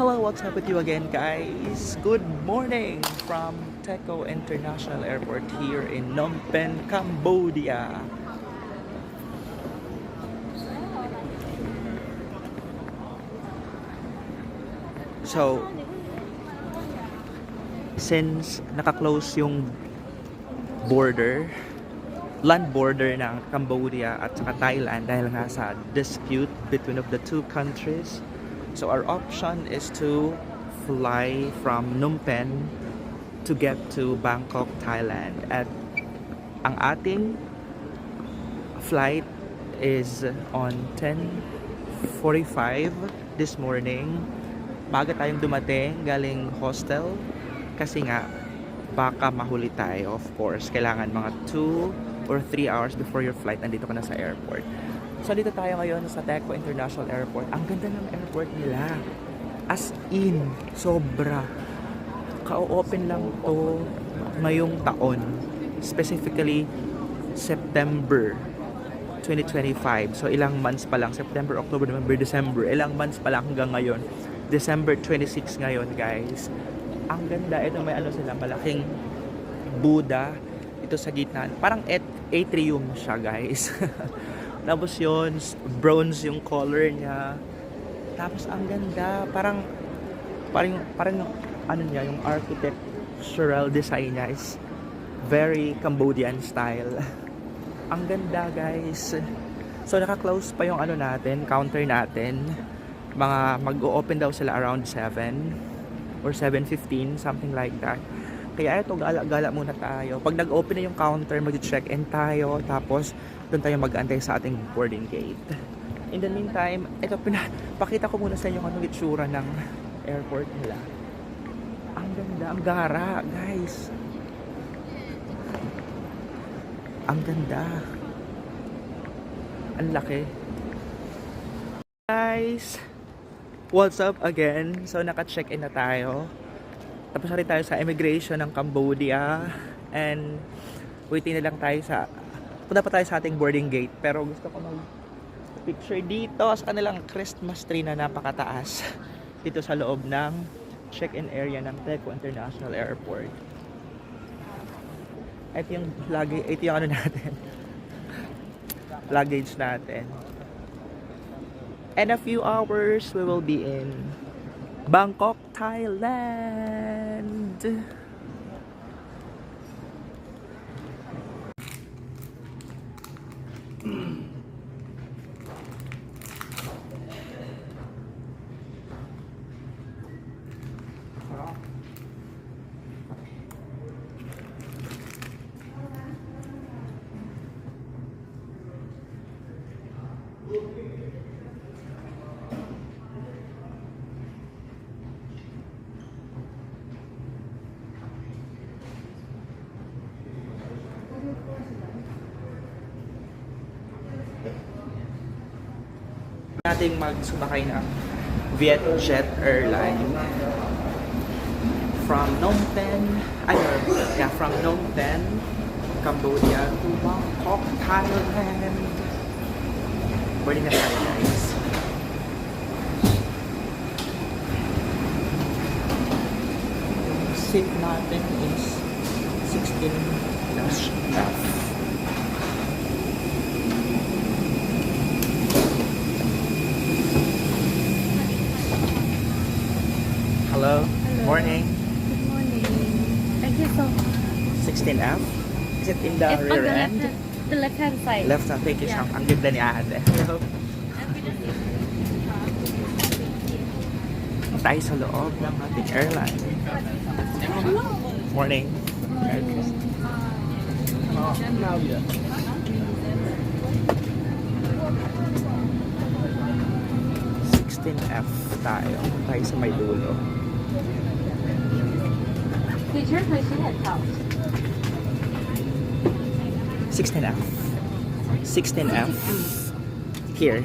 Hello, what's up with you again, guys? Good morning from Teco International Airport here in Phnom Penh, Cambodia. So, since naka-close yung land border ng Cambodia at saka Thailand dahil nga sa dispute between of the two countries, so our option is to fly from Phnom Penh to get to Bangkok, Thailand. At ang ating flight is on 10:45 this morning. Baga tayong dumating galing hostel kasi nga baka mahuli tayo. Of course, kailangan mga 2 or 3 hours before your flight nandito ka na sa airport. So dito tayo ngayon sa Teco International Airport. Ang ganda ng airport nila. As in, sobra. Ka-open lang to ngayong taon. Specifically, September 2025. So ilang months pa lang. September, October, November, December. Ilang months pa lang hanggang ngayon. December 26 ngayon, guys. Ang ganda. Ito may sila, malaking Buddha ito sa gitna. Parang atrium siya, guys. Tapos yun, bronze yung color niya. Tapos ang ganda, parang ano niya, yung architectural design niya is very Cambodian style. Ang ganda, guys. So naka-close pa yung counter natin. Mag-o-open daw sila around 7 or 7:15, something like that. Kaya ito, gala-gala muna tayo. Pag nag-open na yung counter, mag-check-in tayo. Tapos, doon tayo mag-antay sa ating boarding gate. In the meantime, ito, pakita ko muna sa inyo anong itsura ng airport nila. Ang ganda, ang gara, guys. Ang ganda. Ang laki. Guys, what's up again? So, naka-check-in na tayo. Tapos na rin tayo sa immigration ng Cambodia. And waiting na lang tayo punta pa tayo sa ating boarding gate. Pero gusto ko mag-picture dito sa kanilang Christmas tree na napakataas. Dito sa loob ng check-in area ng Teco International Airport. Ito yung natin. Luggage natin. In a few hours, we will be in Bangkok, Thailand. Nating magsumakay ng Vietjet Airline from Phnom Penh, from Phnom Penh, Cambodia to Bangkok, Thailand. Boarding na tayo, guys. Seat natin is 16-F. Hello. Morning. Good morning. Thank you so much. 16F? Is it in the rear end? The left hand side. Left hand. Thank you so much. Ang ganda ni ate. Hello. Tayo sa loob ng ating airline. Morning. F tayo sa may dulo. 16F. 16F. Here.